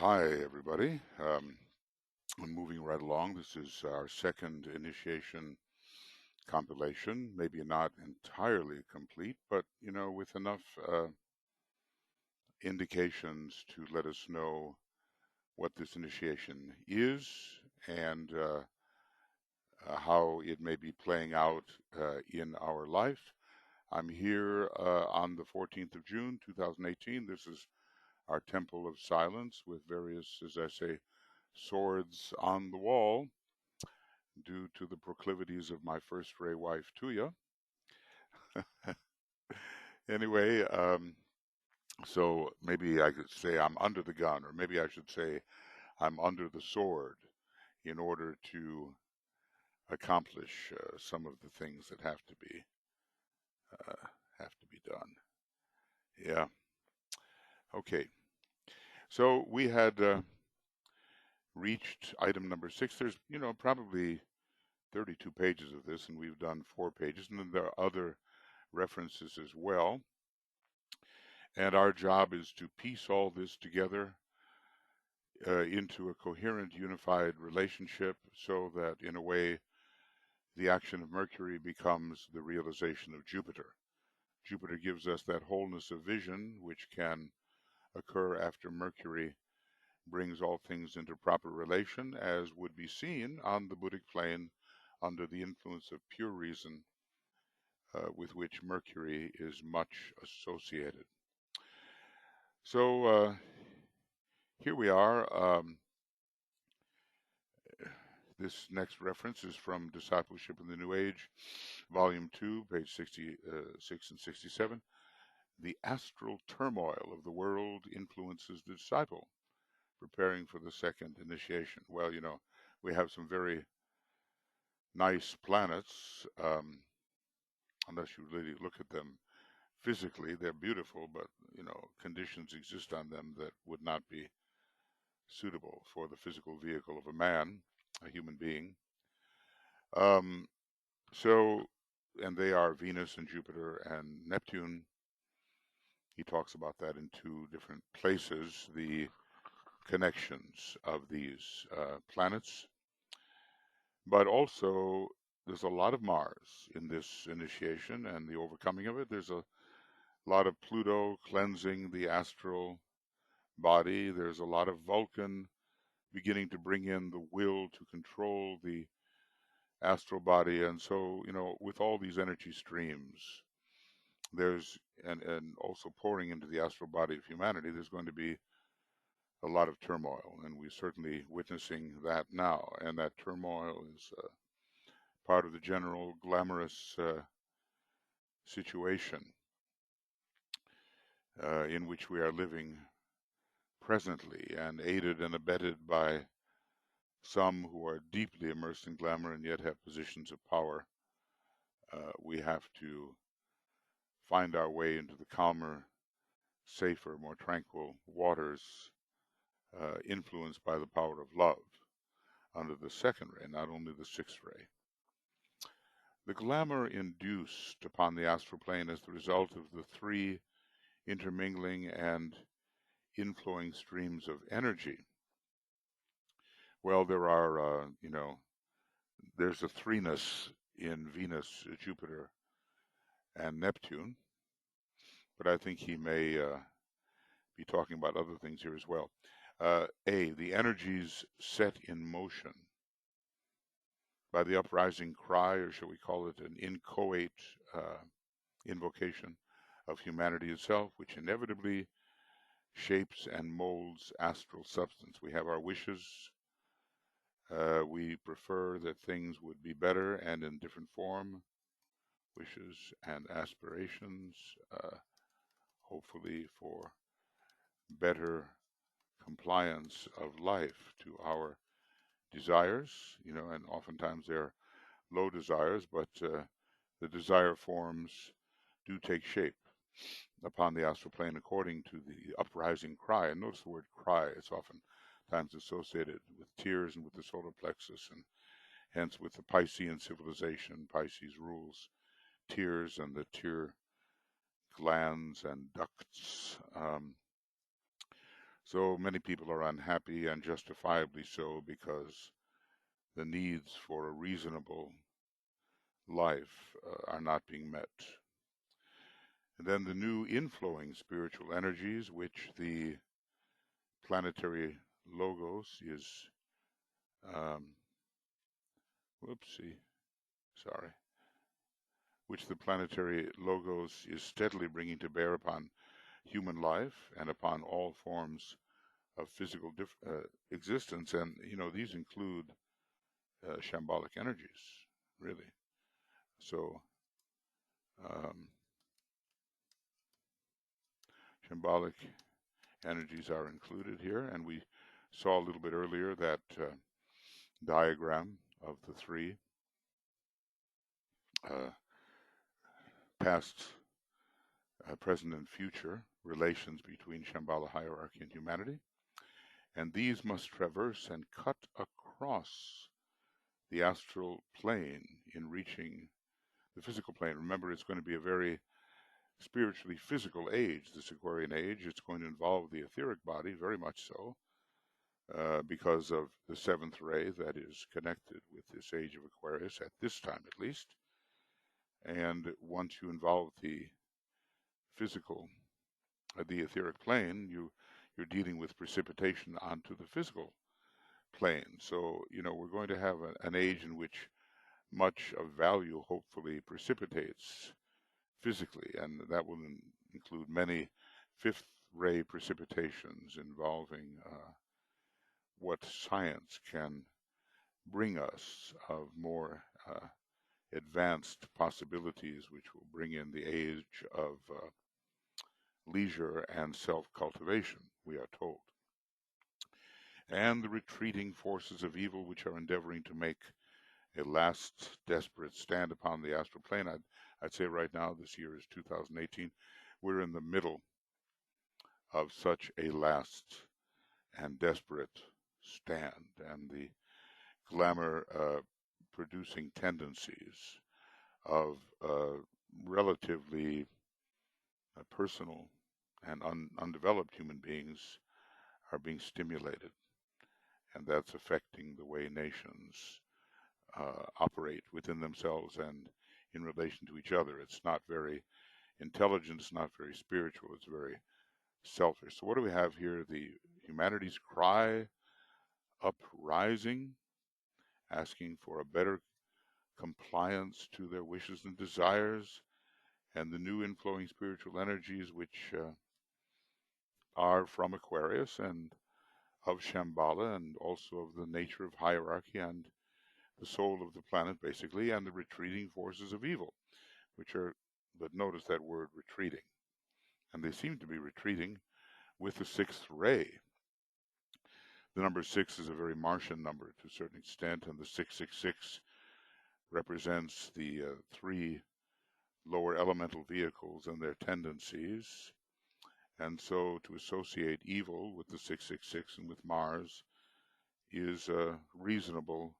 Hi, everybody. I'm moving right along. This is our second initiation compilation. Maybe not entirely complete, but with enough indications to let us know what this initiation is and how it may be playing out in our life. I'm here on the 14th of June, 2018. This is our Temple of Silence with various, as I say, swords on the wall due to the proclivities of my first ray wife, Tuya. Anyway, so maybe I could say I'm under the gun, or maybe I should say I'm under the sword in order to accomplish some of the things that uh, have to be done. Yeah. Okay. So we had reached item number 6. There's probably 32 pages of this, and we've done 4 pages, and then there are other references as well. And our job is to piece all this together into a coherent, unified relationship so that, in a way, the action of Mercury becomes the realization of Jupiter. Jupiter gives us that wholeness of vision, which can occur after Mercury brings all things into proper relation, as would be seen on the Buddhic plane under the influence of pure reason, with which Mercury is much associated. So here we are. This next reference is from Discipleship in the New Age, Volume 2, page 66 and 67. The astral turmoil of the world influences the disciple, preparing for the second initiation. Well, we have some very nice planets. Unless you really look at them physically, they're beautiful, but, conditions exist on them that would not be suitable for the physical vehicle of a man, a human being. So, and they are Venus and Jupiter and Neptune. He talks about that in 2 different places, the connections of these planets. But also, there's a lot of Mars in this initiation and the overcoming of it. There's a lot of Pluto cleansing the astral body. There's a lot of Vulcan beginning to bring in the will to control the astral body. And so, with all these energy streams, there's and also pouring into the astral body of humanity, there's going to be a lot of turmoil, and we're certainly witnessing that now. And that turmoil is part of the general glamorous situation in which we are living presently, and aided and abetted by some who are deeply immersed in glamour and yet have positions of power. We have to find our way into the calmer, safer, more tranquil waters, influenced by the power of love under the second ray, not only the 6th ray. The glamour induced upon the astral plane as the result of the 3 intermingling and inflowing streams of energy. Well, there are, there's a 3ness in Venus, Jupiter, and Neptune, but I think he may be talking about other things here as well. The energies set in motion by the uprising cry, or shall we call it an inchoate invocation of humanity itself, which inevitably shapes and molds astral substance. We have our wishes. We prefer that things would be better and in different form, wishes and aspirations, hopefully for better compliance of life to our desires, and oftentimes they're low desires, but the desire forms do take shape upon the astral plane according to the uprising cry. And notice the word cry, it's oftentimes associated with tears and with the solar plexus, and hence with the Piscean civilization. Pisces rules tears and the tear glands and ducts. So many people are unhappy, and justifiably so, because the needs for a reasonable life are not being met. And then the new inflowing spiritual energies, which the planetary logos is, which the planetary logos is steadily bringing to bear upon human life and upon all forms of physical existence. And, these include shambhalic energies, really. So, shambhalic energies are included here. And we saw a little bit earlier that diagram of the three past, present, and future relations between Shambhala hierarchy and humanity. And these must traverse and cut across the astral plane in reaching the physical plane. Remember, it's going to be a very spiritually physical age, this Aquarian age. It's going to involve the etheric body, very much so, because of the seventh ray that is connected with this age of Aquarius, at this time at least. And once you involve the physical, the etheric plane, you're dealing with precipitation onto the physical plane. So, we're going to have an age in which much of value hopefully precipitates physically, and that will include many fifth ray precipitations involving what science can bring us of more advanced possibilities, which will bring in the age of leisure and self-cultivation, we are told. And the retreating forces of evil, which are endeavoring to make a last desperate stand upon the astral plane. I'd say right now, this year is 2018, we're in the middle of such a last and desperate stand, and the glamour producing tendencies of relatively personal and undeveloped human beings are being stimulated, and that's affecting the way nations operate within themselves and in relation to each other. It's not very intelligent, it's not very spiritual, it's very selfish. So what do we have here? The humanity's cry uprising, asking for a better compliance to their wishes and desires, and the new inflowing spiritual energies, which are from Aquarius and of Shambhala, and also of the nature of hierarchy and the soul of the planet, basically, and the retreating forces of evil, which are, but notice that word, retreating. And they seem to be retreating with the sixth ray. The number 6 is a very Martian number to a certain extent, and the 666 represents the three lower elemental vehicles and their tendencies. And so to associate evil with the 666 and with Mars is a reasonable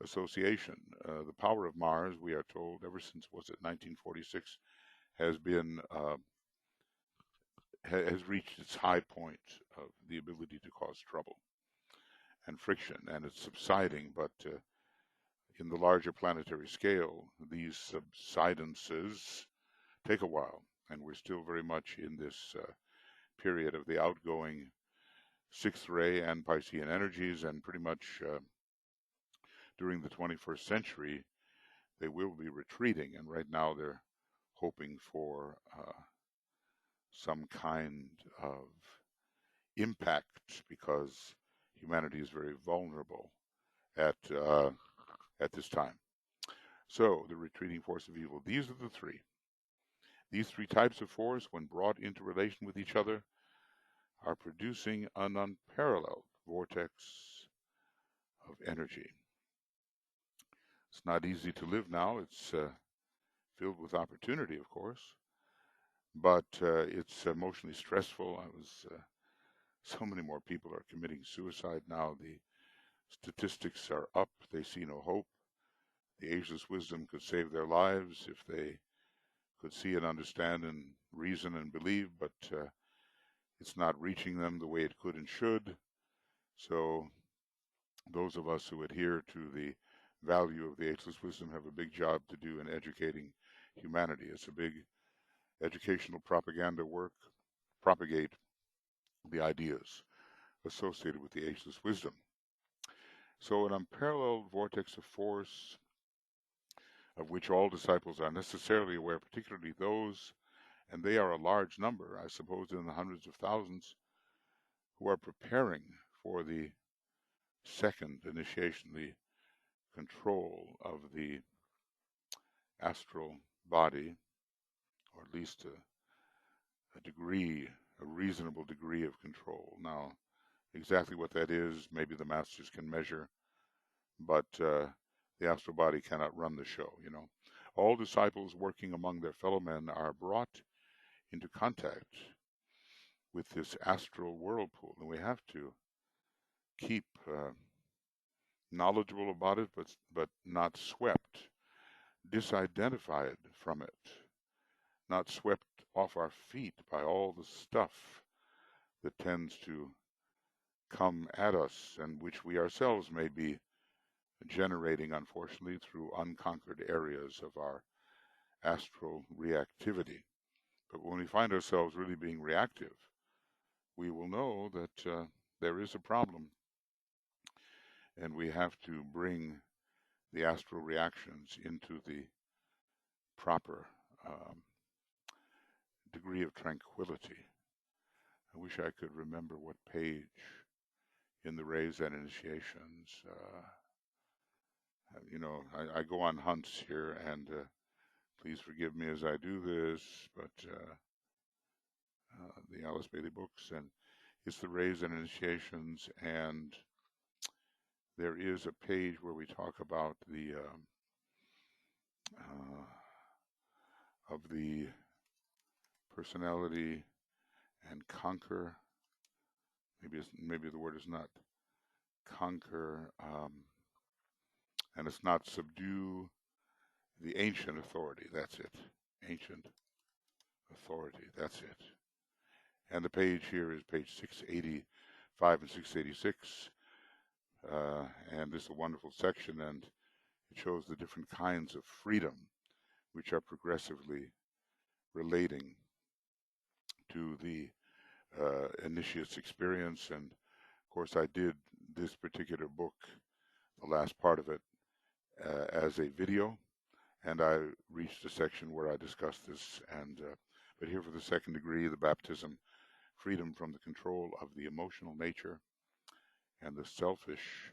association. The power of Mars, we are told, ever since, was it 1946, has been has reached its high point of the ability to cause trouble and friction, and it's subsiding. But in the larger planetary scale, these subsidences take a while, and we're still very much in this period of the outgoing sixth ray and Piscean energies, and pretty much during the 21st century, they will be retreating. And right now they're hoping for some kind of impact, because humanity is very vulnerable at this time. So the retreating force of evil, these are the three. These three types of force, when brought into relation with each other, are producing an unparalleled vortex of energy. It's not easy to live now. It's filled with opportunity, of course, but it's emotionally stressful. So many more people are committing suicide now. The statistics are up. They see no hope. The ageless wisdom could save their lives if they could see and understand and reason and believe, but it's not reaching them the way it could and should. So those of us who adhere to the value of the ageless wisdom have a big job to do in educating humanity. It's a big educational propaganda work, propagate the ideas associated with the ageless wisdom. So an unparalleled vortex of force of which all disciples are necessarily aware, particularly those, and they are a large number, I suppose in the hundreds of thousands, who are preparing for the second initiation, the control of the astral body, or at least a degree, a reasonable degree of control. Now, exactly what that is, maybe the masters can measure, but the astral body cannot run the show, you know. All disciples working among their fellow men are brought into contact with this astral whirlpool, and we have to keep knowledgeable about it, but not swept, disidentified from it, not swept off our feet by all the stuff that tends to come at us and which we ourselves may be generating, unfortunately, through unconquered areas of our astral reactivity. But when we find ourselves really being reactive, we will know that there is a problem, and we have to bring the astral reactions into the proper degree of tranquility. I wish I could remember what page in the Rays and Initiations. You know, I go on hunts here, and please forgive me as I do this, but the Alice Bailey books, and it's the Rays and Initiations, and there is a page where we talk about the of the personality and conquer. Maybe the word is not conquer, and it's not subdue the ancient authority. That's it. Ancient authority. That's it. And the page here is page 685 and 686. And this is a wonderful section, and it shows the different kinds of freedom which are progressively relating to the initiate's experience. And of course, I did this particular book, the last part of it, as a video, and I reached a section where I discussed this. And but here for the second degree, the baptism, freedom from the control of the emotional nature and the selfish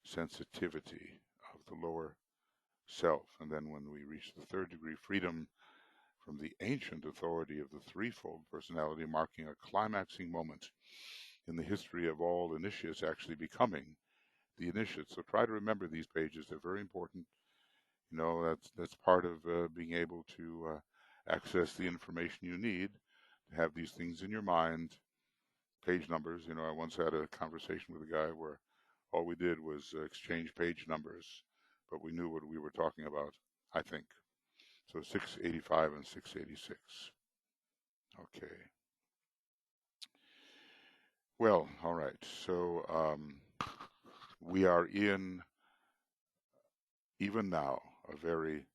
sensitivity of the lower self. And then when we reach the third degree, freedom from the ancient authority of the threefold personality, marking a climaxing moment in the history of all initiates actually becoming the initiate. So try to remember these pages. They're very important. You know, that's part of being able to access the information you need to have these things in your mind. Page numbers. You know, I once had a conversation with a guy where all we did was exchange page numbers, but we knew what we were talking about, I think. So 685 and 686. Okay. Well, all right. So we are in, even now, a very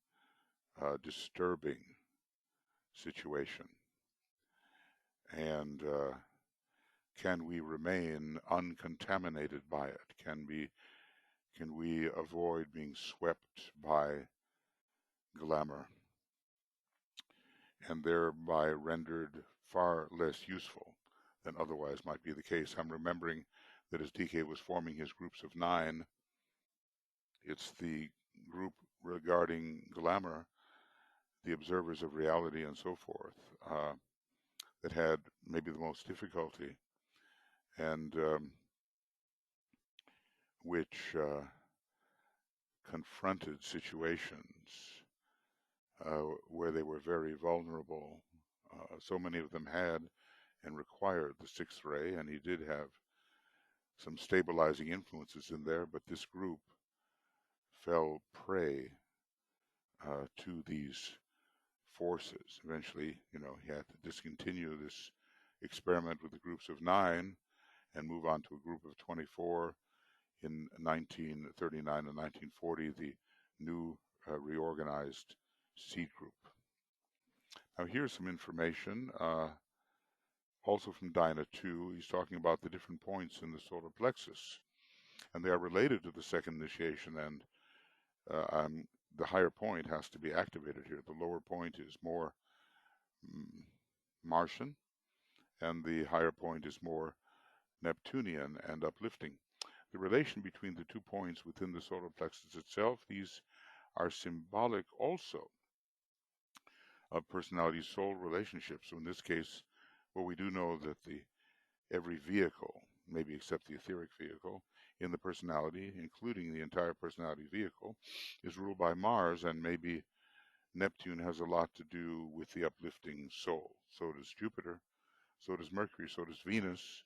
disturbing situation. And can we remain uncontaminated by it? Can we avoid being swept by glamour and thereby rendered far less useful than otherwise might be the case? I'm remembering that as DK was forming his groups of 9, it's the group regarding glamour, the observers of reality and so forth, that had maybe the most difficulty, and which confronted situations where they were very vulnerable. So many of them had and required the sixth ray, and he did have some stabilizing influences in there, but this group fell prey to these forces. Eventually, you know, he had to discontinue this experiment with the groups of 9 and move on to a group of 24 in 1939 and 1940, the new reorganized seed group. Now here's some information, also from Dyna 2. He's talking about the different points in the solar plexus, and they are related to the second initiation, and the higher point has to be activated here. The lower point is more Martian, and the higher point is more Neptunian and uplifting. The relation between the 2 points within the solar plexus itself, these are symbolic also of personality-soul relationships. So in this case, well, we do know that every vehicle, maybe except the etheric vehicle, in the personality, including the entire personality vehicle, is ruled by Mars, and maybe Neptune has a lot to do with the uplifting soul. So does Jupiter, so does Mercury, so does Venus.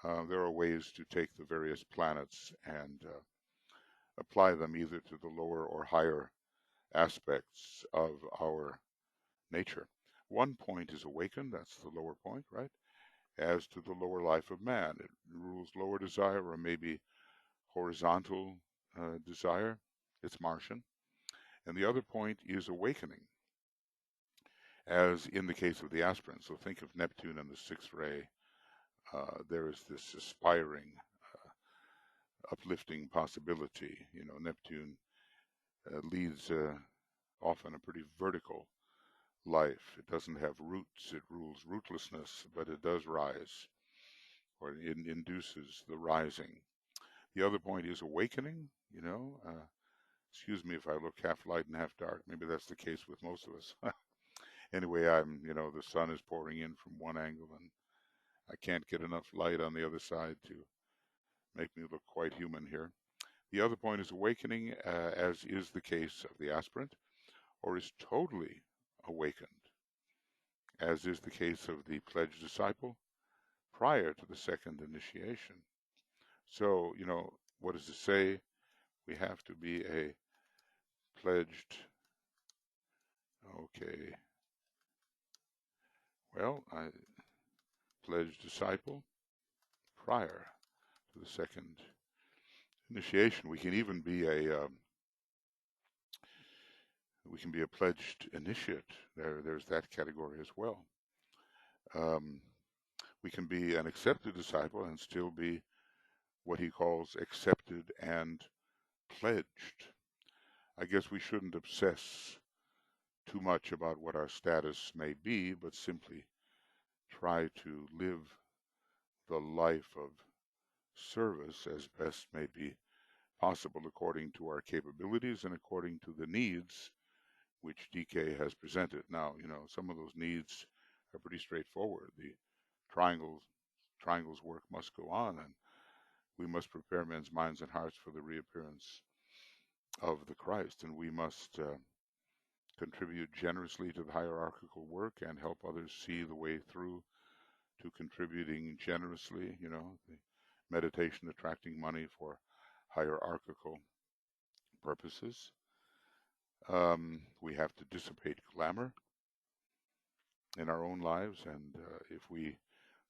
There are ways to take the various planets and apply them either to the lower or higher aspects of our nature. One point is awakened, that's the lower point, right? As to the lower life of man, it rules lower desire or maybe horizontal desire. It's Martian. And the other point is awakening, as in the case of the aspirant. So think of Neptune and the 6th ray. There is this aspiring, uplifting possibility. You know, Neptune leads often a pretty vertical life. It doesn't have roots. It rules rootlessness, but it does rise, or it induces the rising. The other point is awakening, you know. Excuse me if I look half light and half dark. Maybe that's the case with most of us. Anyway, the sun is pouring in from one angle, and I can't get enough light on the other side to make me look quite human here. The other point is awakening, as is the case of the aspirant, or is totally awakened, as is the case of the pledged disciple prior to the second initiation. So, what does it say? We have to be a pledged, okay, well, I pledged disciple prior to the second initiation. We can even be a pledged initiate. There's that category as well. We can be an accepted disciple and still be what he calls accepted and pledged. I guess we shouldn't obsess too much about what our status may be, but simply try to live the life of service as best may be possible according to our capabilities and according to the needs which DK has presented. Now, some of those needs are pretty straightforward. The triangle's work must go on, and we must prepare men's minds and hearts for the reappearance of the Christ, and we must contribute generously to the hierarchical work and help others see the way through to contributing generously, the meditation attracting money for hierarchical purposes. We have to dissipate glamour in our own lives, and if we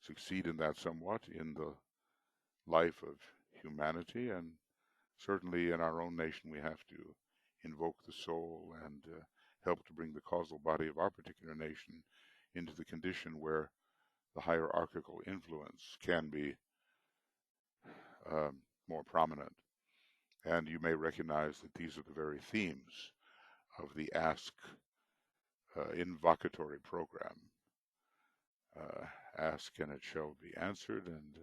succeed in that somewhat in the life of humanity, and certainly in our own nation, we have to invoke the soul and help to bring the causal body of our particular nation into the condition where the hierarchical influence can be more prominent. And you may recognize that these are the very themes of the Ask invocatory program. Ask and it shall be answered, and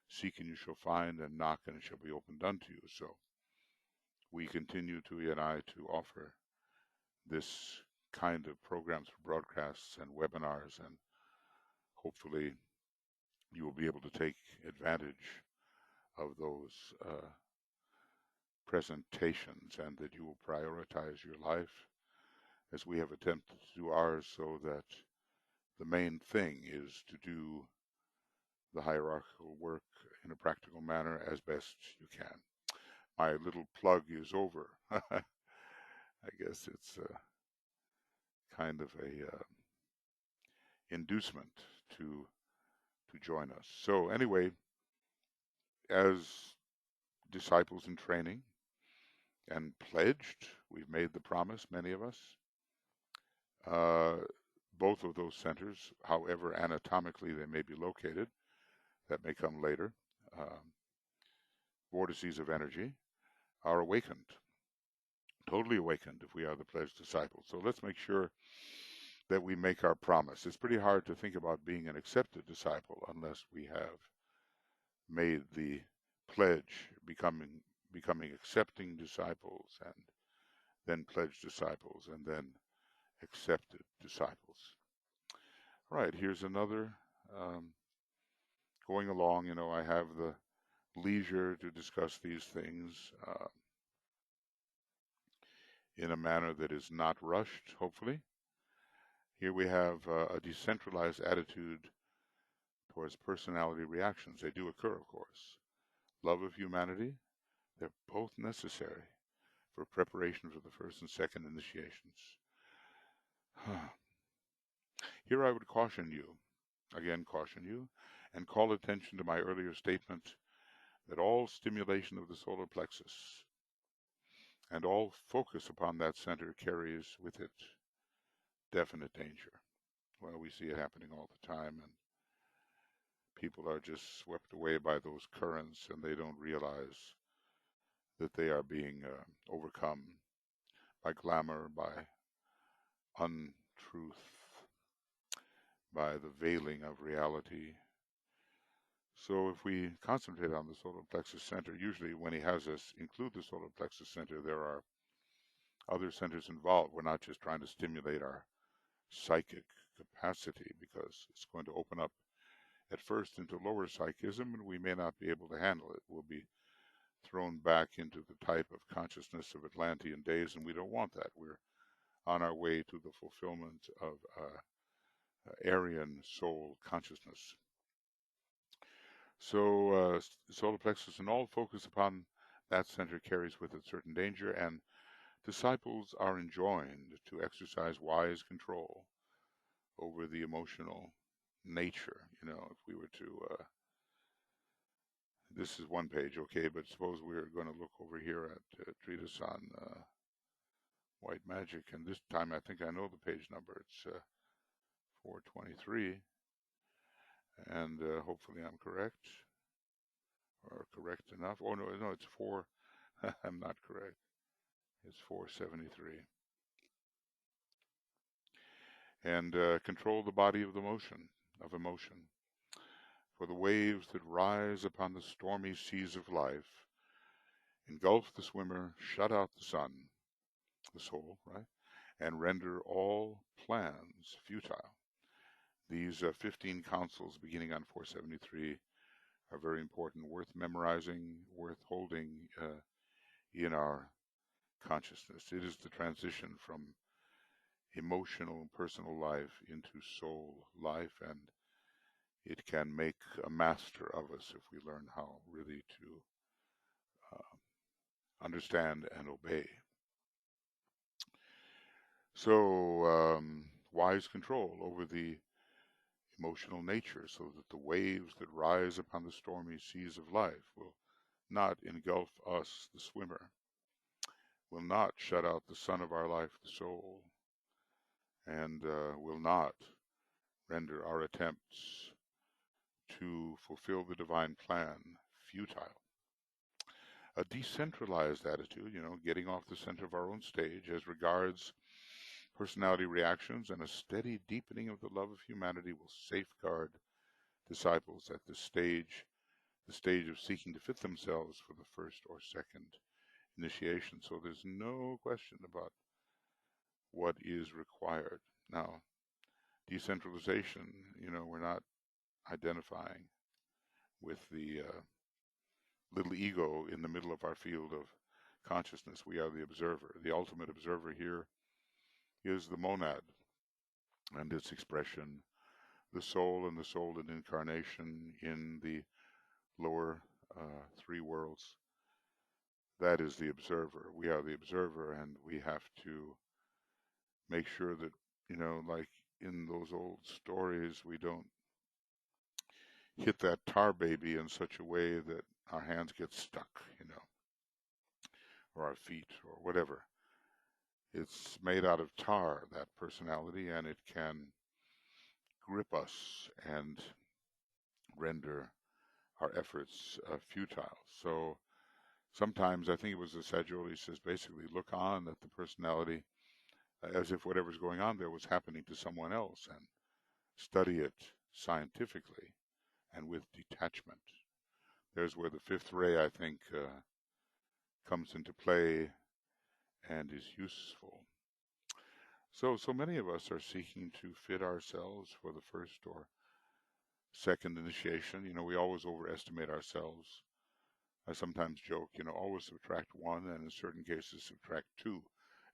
seek and you shall find, and knock and it shall be opened unto you. So we continue to offer this kind of programs for broadcasts and webinars, and hopefully you will be able to take advantage of those presentations, and that you will prioritize your life as we have attempted to do ours, so that the main thing is to do the hierarchical work in a practical manner as best you can. My little plug is over. I guess it's kind of a inducement to join us. So anyway, as disciples in training and pledged, we've made the promise, many of us. Uh, both of those centers, however anatomically they may be located, that may come later, vortices of energy, are awakened, totally awakened if we are the pledged disciples. So let's make sure that we make our promise. It's pretty hard to think about being an accepted disciple unless we have made the pledge, becoming accepting disciples, and then pledged disciples, and then accepted disciples. All right, here's another. Going along, I have the leisure to discuss these things in a manner that is not rushed, hopefully. Here we have a decentralized attitude towards personality reactions. They do occur, of course. Love of humanity, they're both necessary for preparation for the first and second initiations. Here I would caution you, and call attention to my earlier statement that all stimulation of the solar plexus and all focus upon that center carries with it definite danger. Well, we see it happening all the time, and people are just swept away by those currents, and they don't realize that they are being overcome by glamour, by untruth, by the veiling of reality. So if we concentrate on the solar plexus center, usually when he has us include the solar plexus center, there are other centers involved. We're not just trying to stimulate our psychic capacity, because it's going to open up at first into lower psychism, and we may not be able to handle it. We'll be thrown back into the type of consciousness of Atlantean days, and we don't want that. We're on our way to the fulfillment of Aryan soul consciousness. So solar plexus and all focus upon that center carries with it certain danger, and disciples are enjoined to exercise wise control over the emotional nature. If we were to, this is one page, okay, but suppose we're going to look over here at treatise on white magic, and this time I think I know the page number. It's 423, and hopefully I'm correct, or correct enough. Oh, no, it's 4. I'm not correct. It's 473. And control the body of emotion, for the waves that rise upon the stormy seas of life engulf the swimmer, shut out the sun, the soul, right, and render all plans futile. These 15 counsels beginning on 473 are very important, worth memorizing, worth holding in our consciousness. It is the transition from emotional personal life into soul life, and it can make a master of us if we learn how really to understand and obey. So wise control over the emotional nature, so that the waves that rise upon the stormy seas of life will not engulf us, the swimmer, will not shut out the sun of our life, the soul, and will not render our attempts to fulfill the divine plan futile. A decentralized attitude, getting off the center of our own stage as regards personality reactions, and a steady deepening of the love of humanity will safeguard disciples at the stage of seeking to fit themselves for the first or second initiation. So there's no question about what is required. Now, decentralization, we're not identifying with the little ego in the middle of our field of consciousness. We are the observer. The ultimate observer here is the monad and its expression, the soul and the soul in incarnation in the lower three worlds. That is the observer. We are the observer, and we have to make sure that, like in those old stories, we don't hit that tar baby in such a way that our hands get stuck, or our feet or whatever. It's made out of tar, that personality, and it can grip us and render our efforts futile. So sometimes, I think it was the Saggioli, he says basically look on at the personality as if whatever's going on there was happening to someone else, and study it scientifically and with detachment. There's where the fifth ray, I think, comes into play and is useful. So many of us are seeking to fit ourselves for the first or second initiation. We always overestimate ourselves. I sometimes joke, always subtract one, and in certain cases subtract two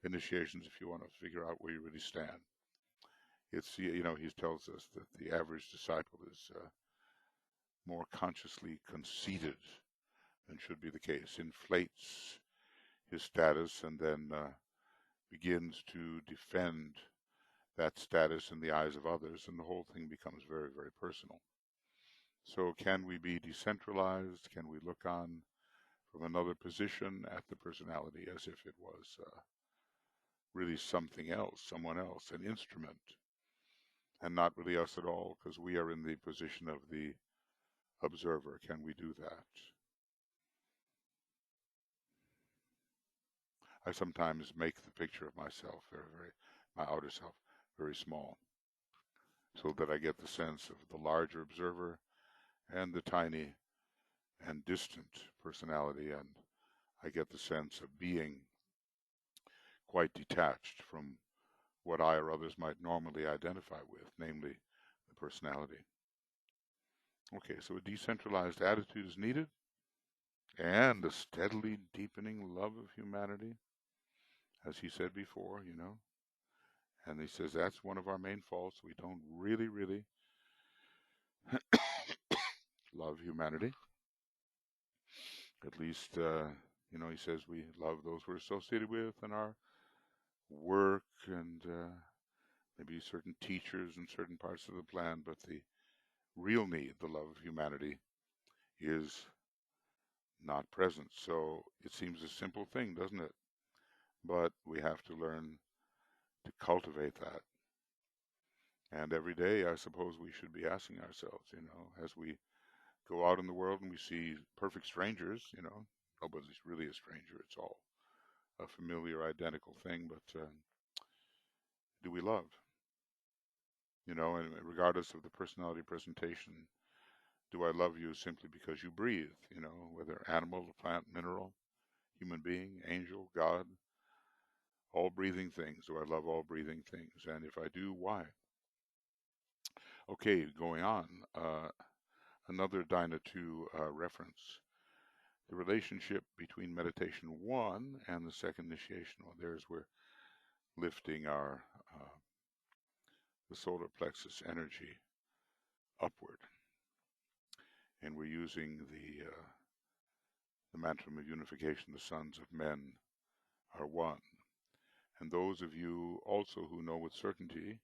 initiations if you want to figure out where you really stand. It's, he tells us that the average disciple is more consciously conceited than should be the case, inflates his status, and then begins to defend that status in the eyes of others, and the whole thing becomes very, very personal. So can we be decentralized? Can we look on from another position at the personality as if it was really something else, someone else, an instrument, and not really us at all, because we are in the position of the observer? Can we do that? I sometimes make the picture of myself my outer self, very small, so that I get the sense of the larger observer and the tiny and distant personality, and I get the sense of being quite detached from what I or others might normally identify with, namely the personality. Okay, so a decentralized attitude is needed, and a steadily deepening love of humanity, as he said before, and he says that's one of our main faults. We don't really, really love humanity. At least, he says we love those we're associated with in our work, and maybe certain teachers in certain parts of the plan, but the real need, the love of humanity, is not present. So it seems a simple thing, doesn't it? But we have to learn to cultivate that. And every day, I suppose we should be asking ourselves, as we go out in the world and we see perfect strangers, nobody's really a stranger. It's all a familiar, identical thing. But do we love? And regardless of the personality presentation, do I love you simply because you breathe? Whether animal, plant, mineral, human being, angel, God, all breathing things. Do I love all breathing things? And if I do, why? Okay, going on. Another Dina 2 reference. The relationship between meditation 1 and the second initiation. Well, there's where lifting our the solar plexus energy upward, and we're using the mantra of unification. The sons of men are one. And those of you also who know with certainty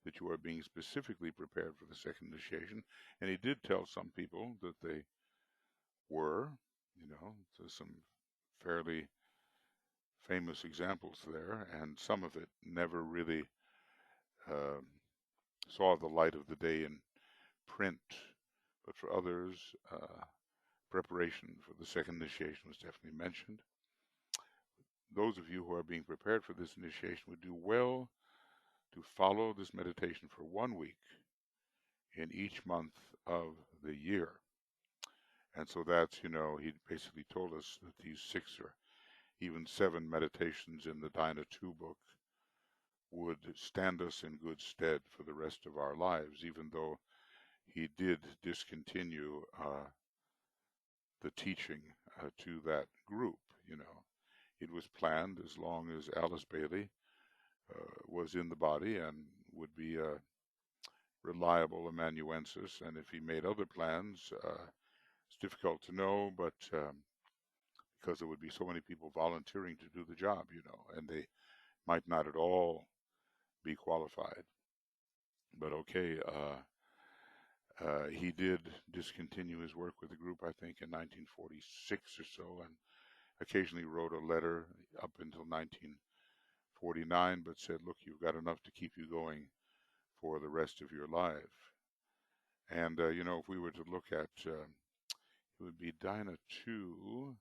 that you are being specifically prepared for the second initiation, and he did tell some people that they were, so some fairly famous examples there, and some of it never really saw the light of the day in print, but for others, preparation for the second initiation was definitely mentioned. Those of you who are being prepared for this initiation would do well to follow this meditation for 1 week in each month of the year. And so that's, he basically told us that these 6 or even 7 meditations in the Dina 2 book would stand us in good stead for the rest of our lives, even though he did discontinue the teaching to that group. It was planned as long as Alice Bailey was in the body and would be a reliable amanuensis, and if he made other plans, it's difficult to know, but because there would be so many people volunteering to do the job, and they might not at all be qualified. But okay, He did discontinue his work with the group, I think, in 1946 or so, and occasionally wrote a letter up until 1949, but said, look, you've got enough to keep you going for the rest of your life. And, if we were to look at, it would be Dinah 2,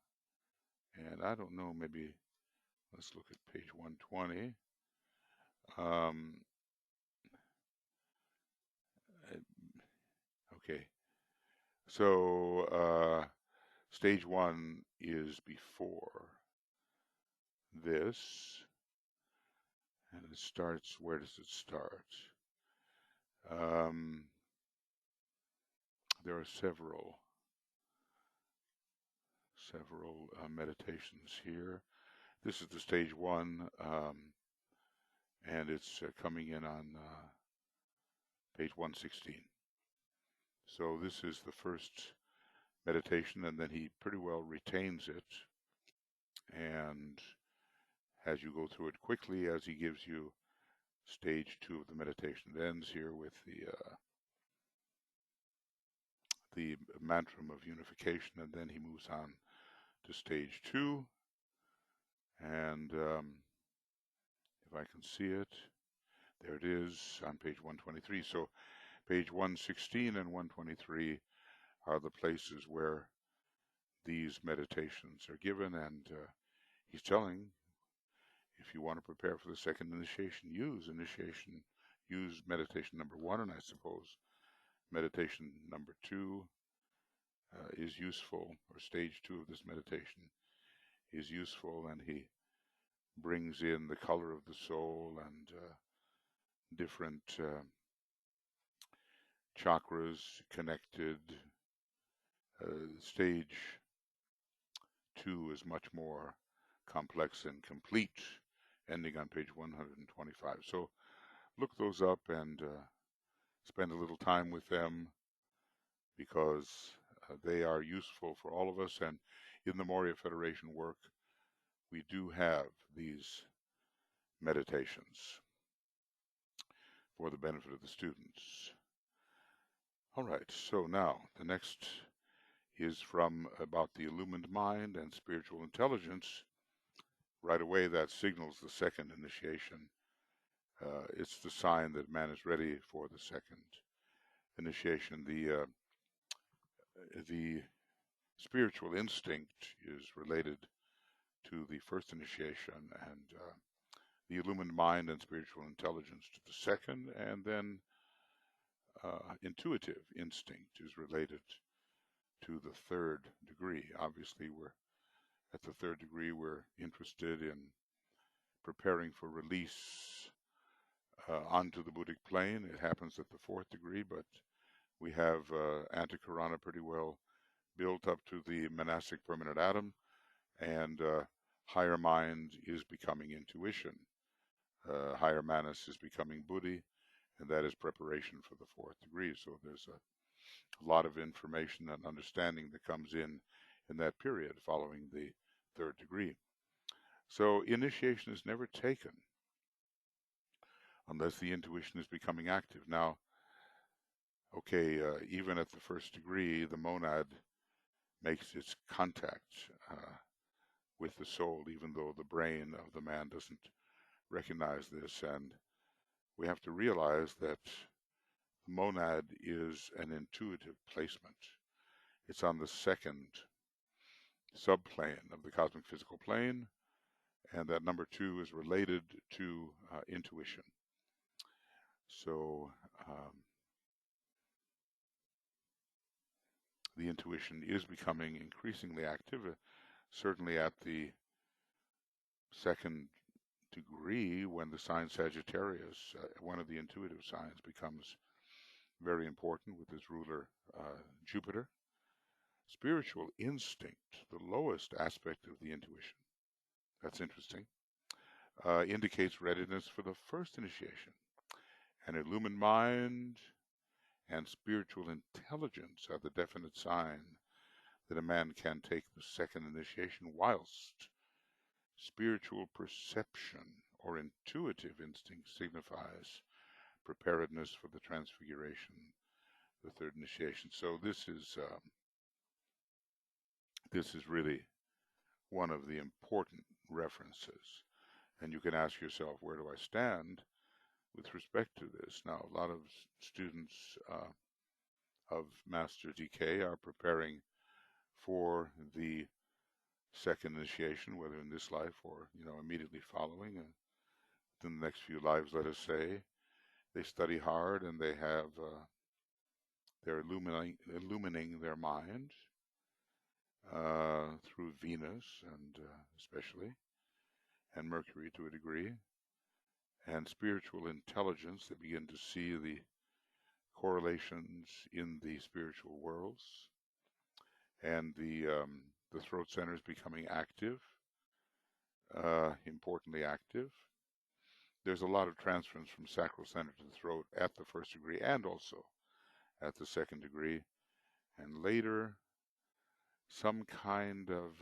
and I don't know, maybe let's look at page 120. Okay, so stage 1 is before this, and it starts, where does it start? There are several meditations here. This is the stage 1, and it's coming in on page 116. So this is the first meditation, and then he pretty well retains it and has you go through it quickly as he gives you stage 2 of the meditation. It ends here with the mantra of unification, and then he moves on to stage 2. And if I can see it, there it is on page 123. So page 116 and 123 are the places where these meditations are given, and he's telling, if you want to prepare for the second initiation, use meditation number 1, and I suppose meditation number 2 is useful, or stage 2 of this meditation is useful, and he brings in the color of the soul and different chakras connected. Stage 2 is much more complex and complete, ending on page 125. So look those up and spend a little time with them, because they are useful for all of us. And in the Moria Federation work, we do have these meditations for the benefit of the students. All right, so now the next is from about the illumined mind and spiritual intelligence. Right away, that signals the second initiation. It's the sign that man is ready for the second initiation. The spiritual instinct is related to the first initiation, and the illumined mind and spiritual intelligence to the second, and then intuitive instinct is related to the third degree. Obviously, we're at the third degree, we're interested in preparing for release onto the Buddhic plane. It happens at the fourth degree, but we have Antakarana pretty well built up to the monastic permanent atom, and higher mind is becoming intuition. Higher manas is becoming buddhi, and that is preparation for the fourth degree. So there's a lot of information and understanding that comes in that period following the third degree. So initiation is never taken unless the intuition is becoming active. Now, okay, even at the first degree, the monad makes its contact with the soul, even though the brain of the man doesn't recognize this. And we have to realize that the monad is an intuitive placement. It's on the second subplane of the cosmic physical plane, and that number 2 is related to intuition. So the intuition is becoming increasingly active, certainly at the second degree, when the sign Sagittarius, one of the intuitive signs, becomes very important with its ruler Jupiter. Spiritual instinct, the lowest aspect of the intuition, that's interesting, indicates readiness for the first initiation. An illumined mind and spiritual intelligence are the definite sign that a man can take the second initiation, whilst spiritual perception or intuitive instinct signifies preparedness for the transfiguration the third initiation. So this is really one of the important references. And you can ask yourself, where do I stand with respect to this? Now, a lot of students of Master DK are preparing for the second initiation, whether in this life or immediately following, within the next few lives, let us say. They study hard and they're illumining their mind through Venus and especially, and Mercury to a degree, and spiritual intelligence. They begin to see the correlations in the spiritual worlds, and the throat center is becoming active, importantly active. There's a lot of transference from sacral center to the throat at the first degree and also at the second degree, and later some kind of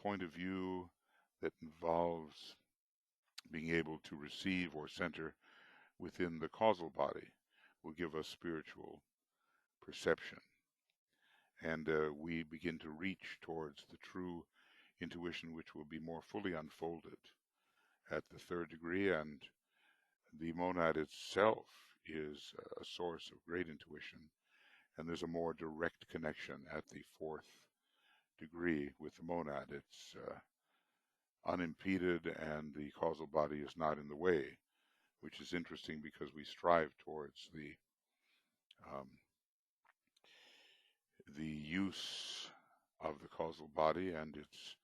point of view that involves being able to receive or center within the causal body will give us spiritual perception. And we begin to reach towards the true intuition, which will be more fully unfolded at the third degree. And the monad itself is a source of great intuition. And there's a more direct connection at the fourth degree with the monad. It's unimpeded, and the causal body is not in the way, which is interesting because we strive towards the use of the causal body and its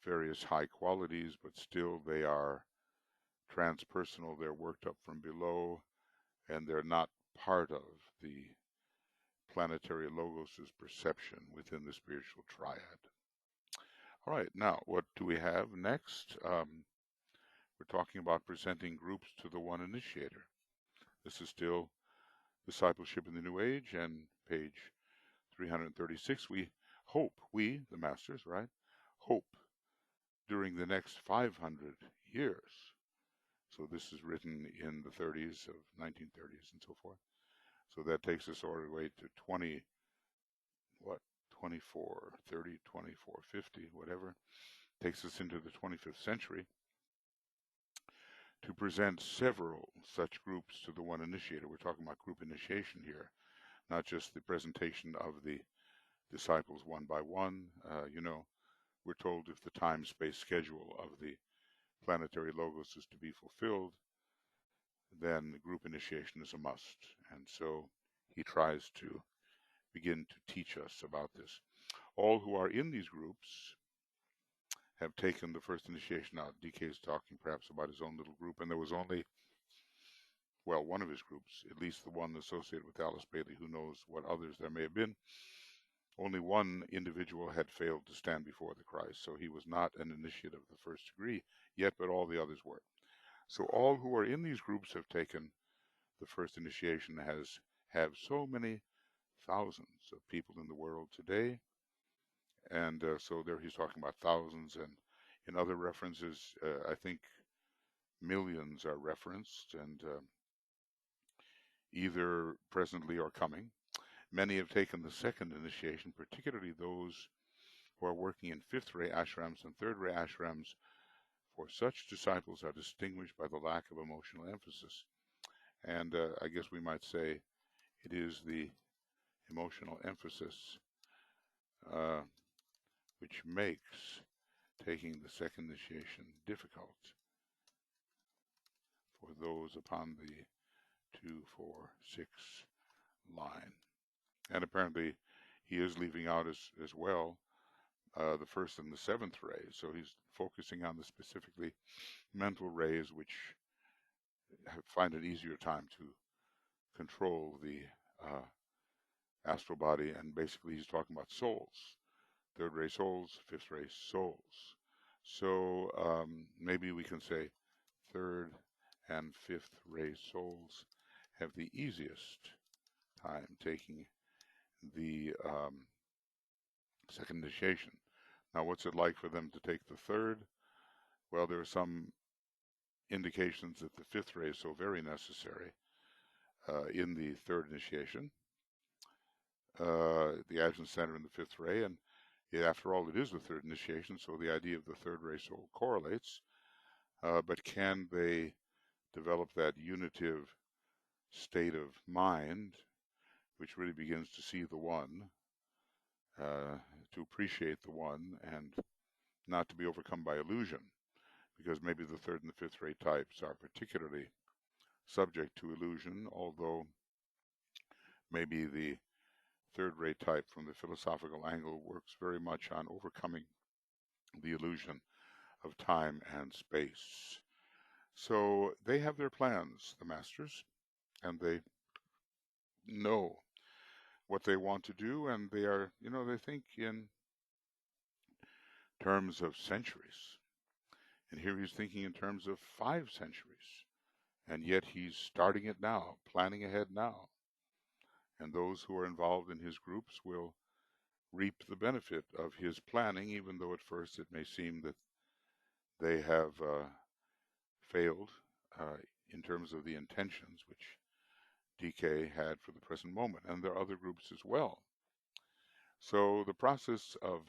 various high qualities, but still they are transpersonal. They're worked up from below, and they're not part of the planetary logos's perception within the spiritual triad. All right, now what do we have next? We're talking about presenting groups to the one initiator. This is still Discipleship in the New Age, and page 336. We hope, we, the masters, right, hope during the next 500 years. So this is written in the 30s of 1930s and so forth. So that takes us all the way to 2430, 2450, whatever. Takes us into the 25th century to present several such groups to the one initiator. We're talking about group initiation here, not just the presentation of the disciples one by one. We're told if the time-space schedule of the planetary logos is to be fulfilled, then the group initiation is a must. And so he tries to begin to teach us about this. All who are in these groups have taken the first initiation. Now, DK is talking perhaps about his own little group, and there was only, well, one of his groups, at least the one associated with Alice Bailey, who knows what others there may have been. Only one individual had failed to stand before the Christ, so he was not an initiate of the first degree yet, but all the others were. So all who are in these groups have taken the first initiation, have so many thousands of people in the world today. And so there he's talking about thousands, and in other references, I think millions are referenced, and either presently or coming. Many have taken the second initiation, particularly those who are working in fifth-ray ashrams and third-ray ashrams, for such disciples are distinguished by the lack of emotional emphasis. And I guess we might say it is the emotional emphasis which makes taking the second initiation difficult for those upon the 2, 4, 6 line. And apparently he is leaving out as well the first and the seventh rays. So he's focusing on the specifically mental rays, which find an easier time to control the astral body. And basically he's talking about souls, third ray souls, fifth ray souls. So maybe we can say third and fifth ray souls have the easiest time taking the second initiation. Now, what's it like for them to take the third? Well, there are some indications that the fifth ray is so very necessary in the third initiation, the Ajna Center in the fifth ray, and after all, it is the third initiation, so the idea of the third ray soul correlates. But can they develop that unitive state of mind, which really begins to see the one, to appreciate the one, and not to be overcome by illusion? Because maybe the third and the fifth ray types are particularly subject to illusion, although maybe the third ray type from the philosophical angle works very much on overcoming the illusion of time and space. So they have their plans, the masters, and they know what they want to do, and they are, they think in terms of centuries. And here he's thinking in terms of 5 centuries. And yet he's starting it now, planning ahead now. And those who are involved in his groups will reap the benefit of his planning, even though at first it may seem that they have failed in terms of the intentions which DK had for the present moment. And there are other groups as well. So the process of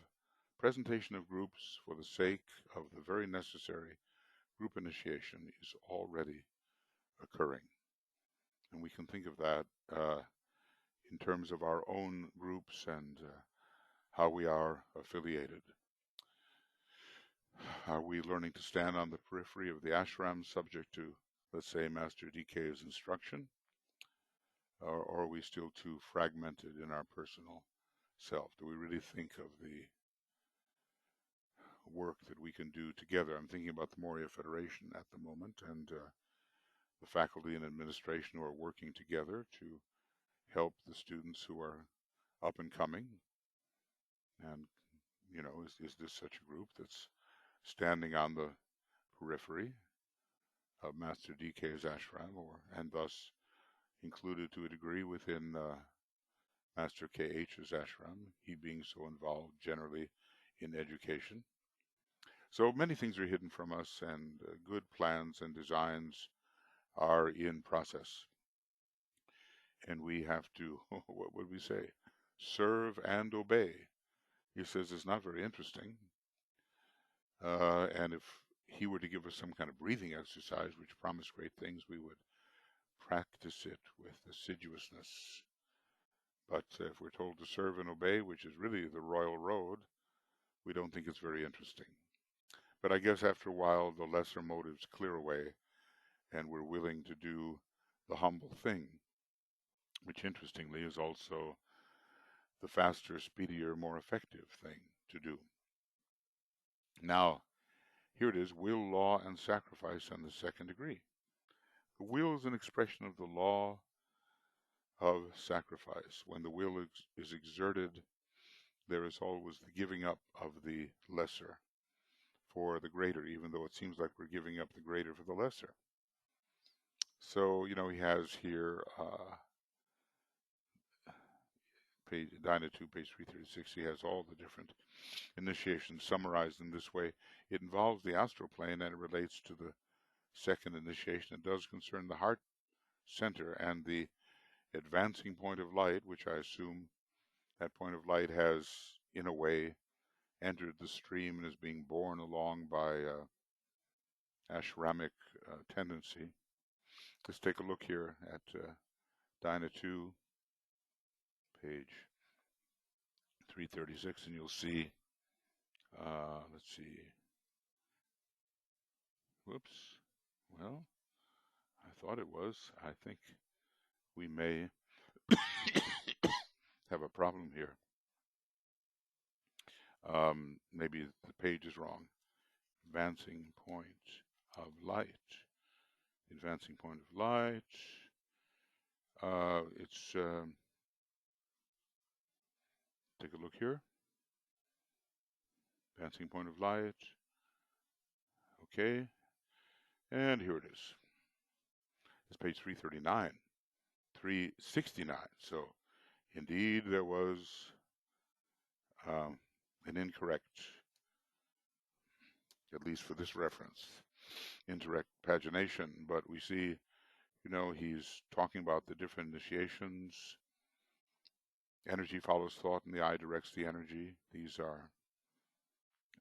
presentation of groups for the sake of the very necessary group initiation is already occurring. And we can think of that in terms of our own groups and how we are affiliated. Are we learning to stand on the periphery of the ashram subject to, let's say, Master DK's instruction? Or are we still too fragmented in our personal self? Do we really think of the work that we can do together? I'm thinking about the Moria Federation at the moment, and the faculty and administration who are working together to help the students who are up and coming. And, is this such a group that's standing on the periphery of Master DK's ashram, and thus included to a degree within Master KH's ashram, he being so involved generally in education? So many things are hidden from us, and good plans and designs are in process. And we have to, what would we say, serve and obey. He says it's not very interesting. And if he were to give us some kind of breathing exercise which promised great things, we would practice it with assiduousness. But if we're told to serve and obey, which is really the royal road, we don't think it's very interesting. But I guess after a while, the lesser motives clear away, and we're willing to do the humble thing, which interestingly is also the faster, speedier, more effective thing to do. Now, here it is, will, law, and sacrifice on the second degree. The will is an expression of the law of sacrifice. When the will is exerted, there is always the giving up of the lesser for the greater, even though it seems like we're giving up the greater for the lesser. So, he has here page Dyna 2, page 336, he has all the different initiations summarized in this way. It involves the astral plane, and it relates to the second initiation. It does concern the heart center and the advancing point of light, which I assume that point of light has, in a way, entered the stream and is being borne along by ashramic tendency. Let's take a look here at Dyna 2, page 336, and you'll see, let's see, whoops, well, I thought it was. I think we may have a problem here. Maybe the page is wrong. Advancing point of light. Advancing point of light. It's take a look here. Advancing point of light. Okay. And here it is. It's page 339. 369. So indeed there was an incorrect, at least for this reference, incorrect pagination, but we see He's talking about the different initiations. Energy follows thought, and the eye directs the energy. These are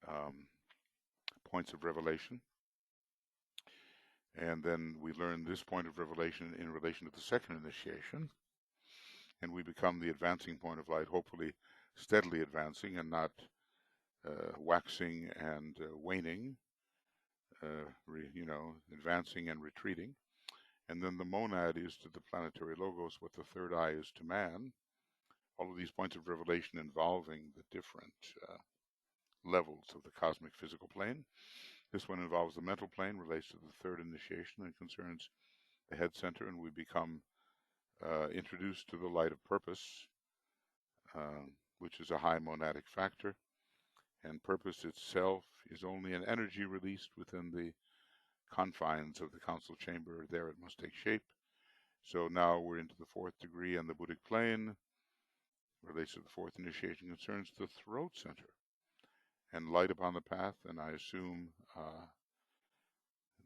um, points of revelation. And then we learn this point of revelation in relation to the second initiation, and we become the advancing point of light, hopefully steadily advancing and not waxing and waning, advancing and retreating. And then the monad is to the planetary logos what the third eye is to man. All of these points of revelation involving the different levels of the cosmic physical plane. This one involves the mental plane, relates to the third initiation, and concerns the head center, and we become introduced to the light of purpose, which is a high monadic factor. And purpose itself is only an energy released within the confines of the council chamber. There it must take shape. So now we're into the fourth degree, and the Buddhic plane relates to the fourth initiation, concerns the throat center and light upon the path. And I assume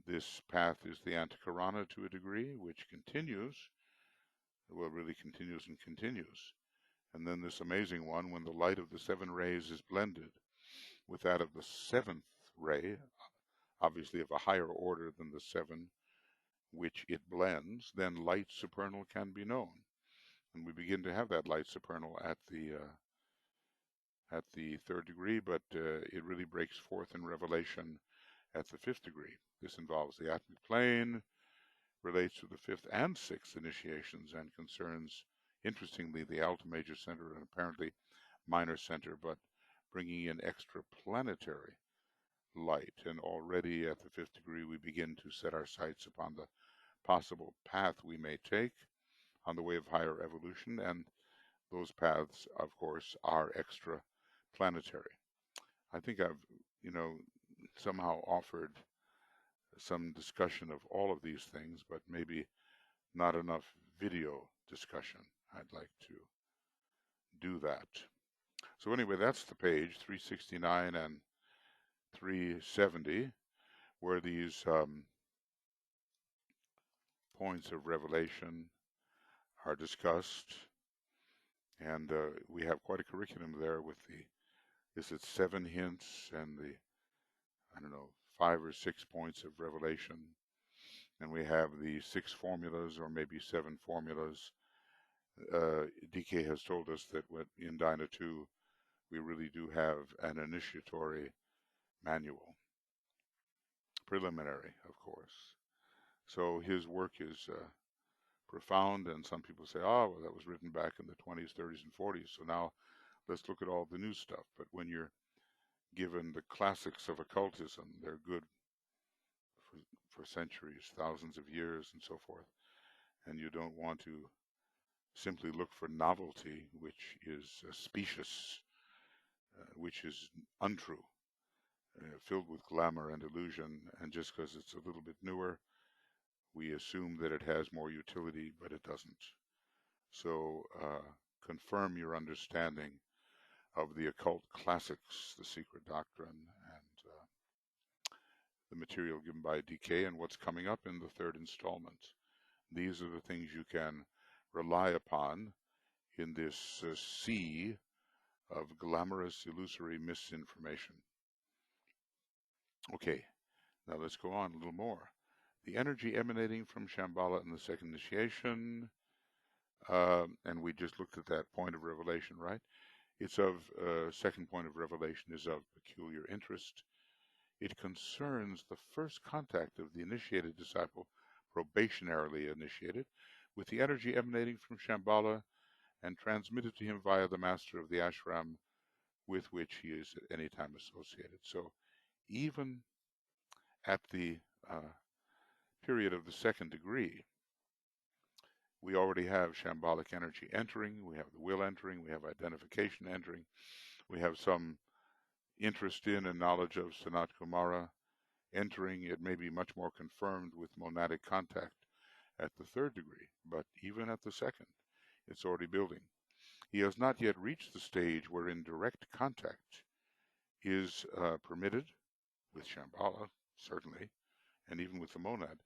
this path is the Antakarana to a degree, which continues, well, really continues and continues. And then this amazing one, when the light of the 7 rays is blended with that of the 7th ray, obviously of a higher order than the 7, which it blends, then light supernal can be known. And we begin to have that light supernal at the 3rd degree, but it really breaks forth in revelation at the 5th degree. This involves the atmic plane, relates to the 5th and 6th initiations, and concerns, interestingly, the alto major center and apparently minor center, but bringing in extraplanetary light. And already at the 5th degree, we begin to set our sights upon the possible path we may take on the way of higher evolution, and those paths, of course, are extraplanetary. I think I've, somehow offered some discussion of all of these things, but maybe not enough video discussion. I'd like to do that. So anyway, that's the page 369 and 370, where these points of revelation are discussed, and we have quite a curriculum there with is it 7 hints and the 5 or 6 points of revelation, and we have the 6 formulas or maybe 7 formulas. DK has told us that in Dyna 2 we really do have an initiatory manual, preliminary, of course. So his work is profound, and some people say, oh, well, that was written back in the 20s, 30s, and 40s, so now let's look at all the new stuff. But when you're given the classics of occultism, they're good for centuries, thousands of years, and so forth, and you don't want to simply look for novelty, which is specious, which is untrue, filled with glamour and illusion, and just because it's a little bit newer, we assume that it has more utility, but it doesn't. So confirm your understanding of the occult classics, the secret doctrine, and the material given by DK, and what's coming up in the 3rd installment. These are the things you can rely upon in this sea of glamorous, illusory misinformation. Okay, now let's go on a little more. The energy emanating from Shambhala in the 2nd initiation, and we just looked at that point of revelation, right? It's of, 2nd point of revelation is of peculiar interest. It concerns the first contact of the initiated disciple, probationarily initiated, with the energy emanating from Shambhala and transmitted to him via the master of the ashram with which he is at any time associated. So even at the period of the 2nd degree, we already have shambhalic energy entering, we have the will entering, we have identification entering, we have some interest in and knowledge of Sanat Kumara entering. It may be much more confirmed with monadic contact at the 3rd degree, but even at the 2nd, it's already building. He has not yet reached the stage wherein direct contact is permitted with Shambhala, certainly, and even with the monad,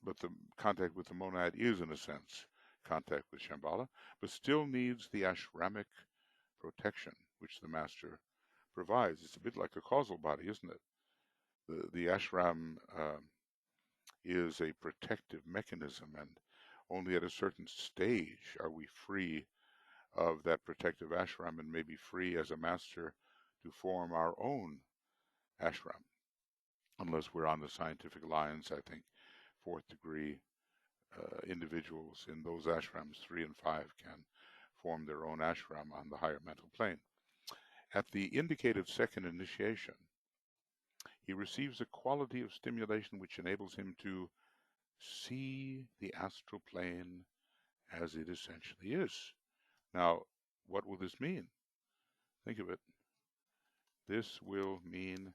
the contact with the monad is, in a sense, contact with Shambhala, but still needs the ashramic protection which the master provides. It's a bit like a causal body, isn't it? The ashram is a protective mechanism, and only at a certain stage are we free of that protective ashram and maybe free as a master to form our own ashram, unless we're on the scientific lines. I think fourth degree individuals in those ashrams, 3 and 5, can form their own ashram on the higher mental plane. At the indicated second initiation, he receives a quality of stimulation which enables him to see the astral plane as it essentially is. Now, what will this mean? Think of it. This will mean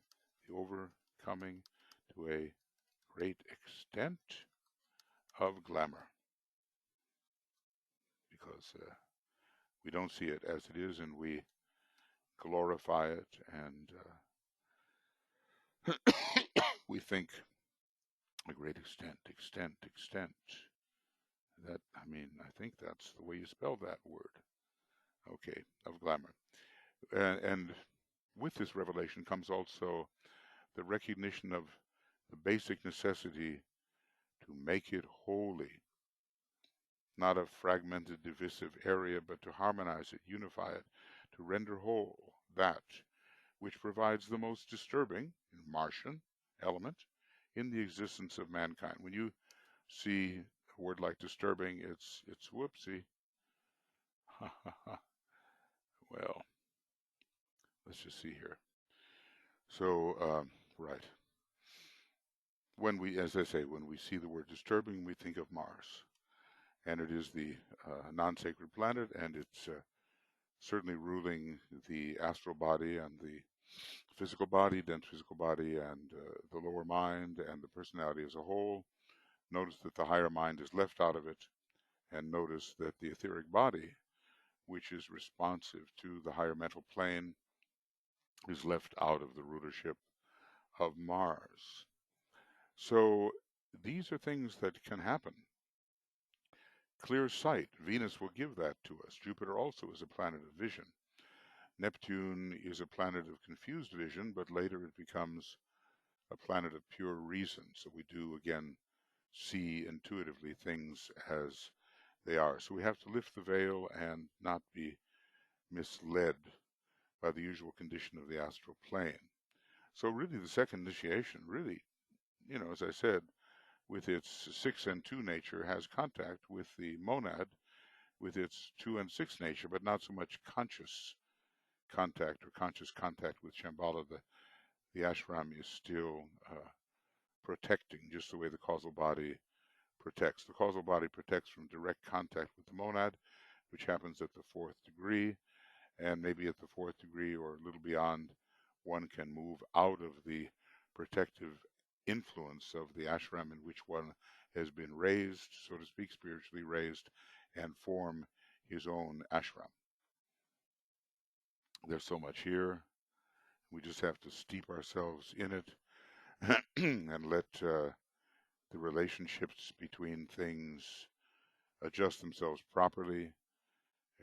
the overcoming to a great extent of glamour, because we don't see it as it is, and we glorify it, and we think a great extent. That, I mean, I think that's the way you spell that word. Okay, of glamour. And with this revelation comes also the recognition of the basic necessity to make it holy, not a fragmented, divisive area, but to harmonize it, unify it, to render whole that which provides the most disturbing, Martian element in the existence of mankind. When you see a word like disturbing, it's whoopsie. Well, let's just see here. So, right. When we, as I say, when we see the word disturbing, we think of Mars. And it is the non-sacred planet, and it's certainly ruling the astral body and the physical body, dense physical body, and the lower mind and the personality as a whole. Notice that the higher mind is left out of it, and notice that the etheric body, which is responsive to the higher mental plane, is left out of the rulership of Mars. So these are things that can happen. Clear sight, Venus will give that to us. Jupiter also is a planet of vision. Neptune is a planet of confused vision, but later it becomes a planet of pure reason. So we do, again, see intuitively things as they are. So we have to lift the veil and not be misled by the usual condition of the astral plane. So really the second initiation, really, as I said, with its 6 and 2 nature, has contact with the monad, with its 2 and 6 nature, but not so much conscious contact or conscious contact with Shambhala. The ashram is still protecting, just the way the causal body protects. The causal body protects from direct contact with the monad, which happens at the 4th degree, and maybe at the 4th degree or a little beyond, one can move out of the protective influence of the ashram in which one has been raised, so to speak, spiritually raised, and form his own ashram. There's so much here. We just have to steep ourselves in it and let the relationships between things adjust themselves properly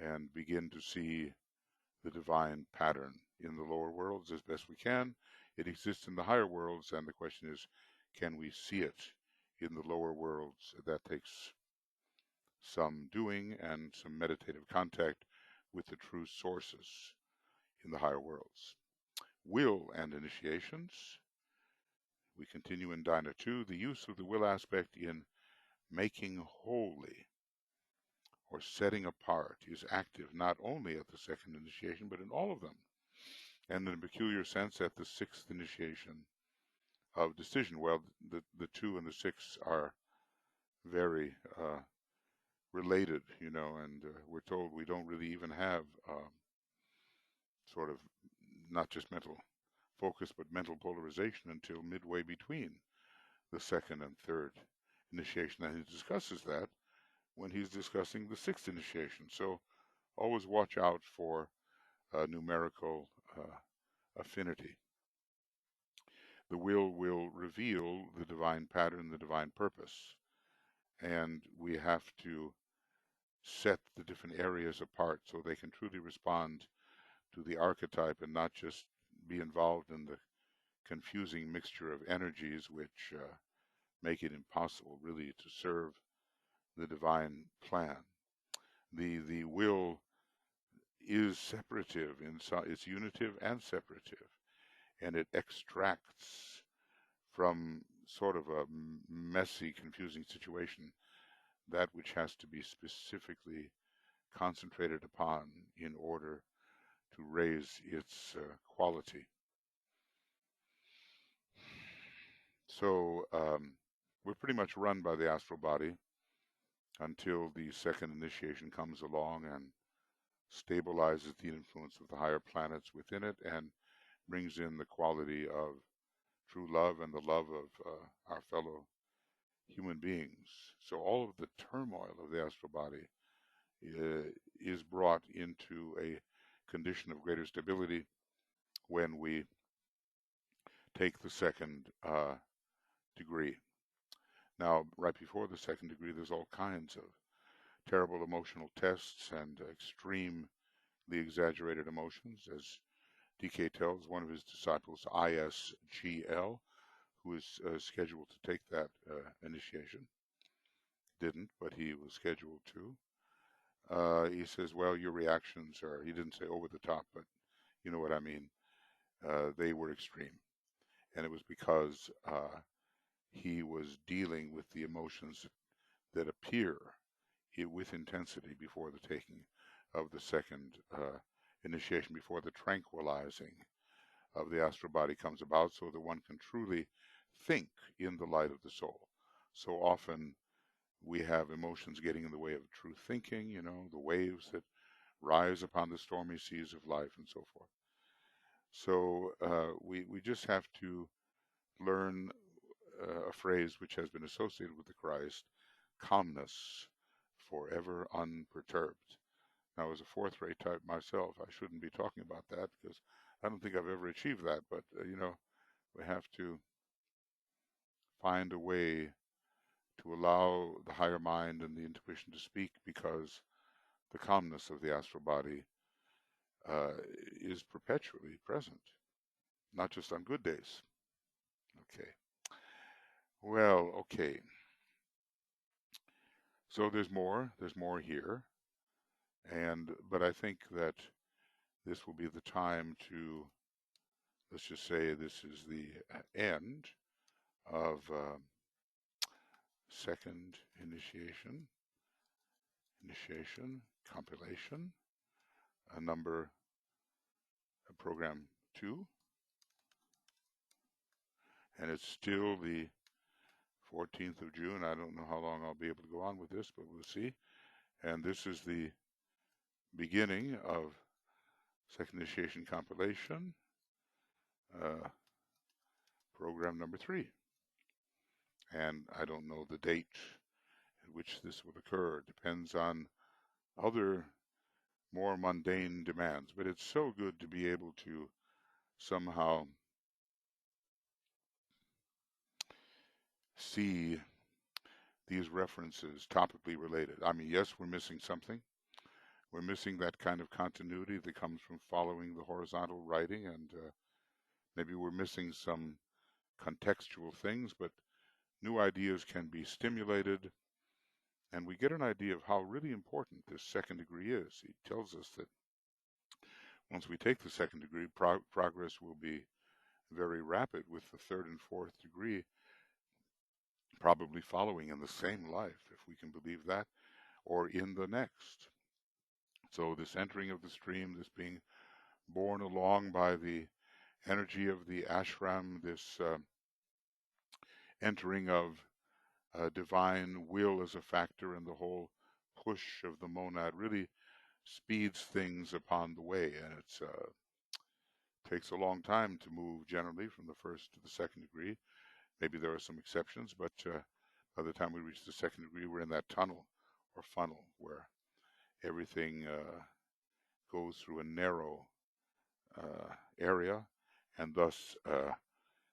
and begin to see the divine pattern in the lower worlds as best we can. It exists in the higher worlds, and the question is, can we see it in the lower worlds? That takes some doing and some meditative contact with the true sources in the higher worlds. Will and initiations. We continue in Dhyana 2, the use of the will aspect in making holy or setting apart is active not only at the second initiation, but in all of them, and in a peculiar sense at the 6th initiation of decision. Well, the 2 and the 6 are very related, and we're told we don't really even have sort of not just mental focus, but mental polarization until midway between the 2nd and 3rd initiation. And he discusses that when he's discussing the 6th initiation. So always watch out for numerical affinity. The will reveal the divine pattern, the divine purpose. and we have to set the different areas apart so they can truly respond to the archetype and not just be involved in the confusing mixture of energies which make it impossible really to serve the divine plan. The will is separative, it's unitive and separative, and it extracts from sort of a messy, confusing situation that which has to be specifically concentrated upon in order to raise its quality. So we're pretty much run by the astral body until the second initiation comes along and stabilizes the influence of the higher planets within it and brings in the quality of true love and the love of our fellow human beings. So all of the turmoil of the astral body is brought into a condition of greater stability when we take the second degree. Now, right before the second degree, there's all kinds of terrible emotional tests and extremely exaggerated emotions, as DK tells one of his disciples, ISGL, who is scheduled to take that initiation. Didn't, but he was scheduled to. He says, well, your reactions are, he didn't say over the top, but you know what I mean. They were extreme. And it was because he was dealing with the emotions that appear with intensity before the taking of the second initiation, before the tranquilizing of the astral body comes about, so that one can truly think in the light of the soul. So often we have emotions getting in the way of true thinking, you know, the waves that rise upon the stormy seas of life and so forth. So we just have to learn a phrase which has been associated with the Christ, calmness, forever unperturbed. Now, as a fourth-rate type myself, I shouldn't be talking about that because I don't think I've ever achieved that. But, you know, we have to find a way to allow the higher mind and the intuition to speak, because the calmness of the astral body is perpetually present, not just on good days. Okay. Well, okay. So there's more here, but I think that this will be the time to, let's just say this is the end of second initiation, compilation, program 2, and it's still the 14th of June. I don't know how long I'll be able to go on with this, but we'll see. And this is the beginning of second initiation compilation, program number 3. And I don't know the date at which this will occur. It depends on other more mundane demands, but it's so good to be able to somehow see these references topically related. I mean, yes, we're missing something. We're missing that kind of continuity that comes from following the horizontal writing, and maybe we're missing some contextual things, but new ideas can be stimulated, and we get an idea of how really important this second degree is. He tells us that once we take the second degree, progress will be very rapid, with the third and fourth degree probably following in the same life, if we can believe that, or in the next. So this entering of the stream, this being borne along by the energy of the ashram, this entering of divine will as a factor in the whole push of the monad, really speeds things upon the way, and it takes a long time to move generally from the first to the second degree. Maybe there are some exceptions, but by the time we reach the second degree, we're in that tunnel or funnel where everything goes through a narrow area and thus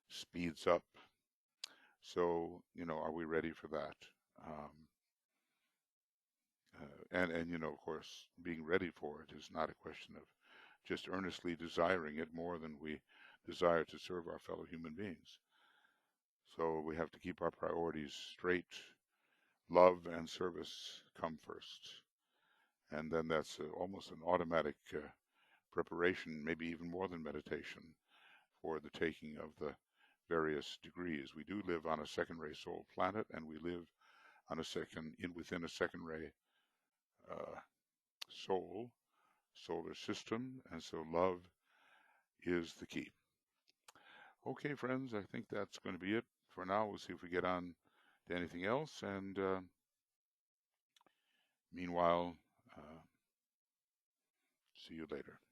speeds up. So, you know, are we ready for that? And you know, of course, being ready for it is not a question of just earnestly desiring it more than we desire to serve our fellow human beings. So we have to keep our priorities straight. Love and service come first. And then that's almost an automatic preparation, maybe even more than meditation, for the taking of the various degrees. We do live on a second ray soul planet, and we live on a within a second ray uh, solar system, and so love is the key. Okay, friends, I think that's going to be it for now. We'll see if we get on to anything else, and meanwhile, see you later.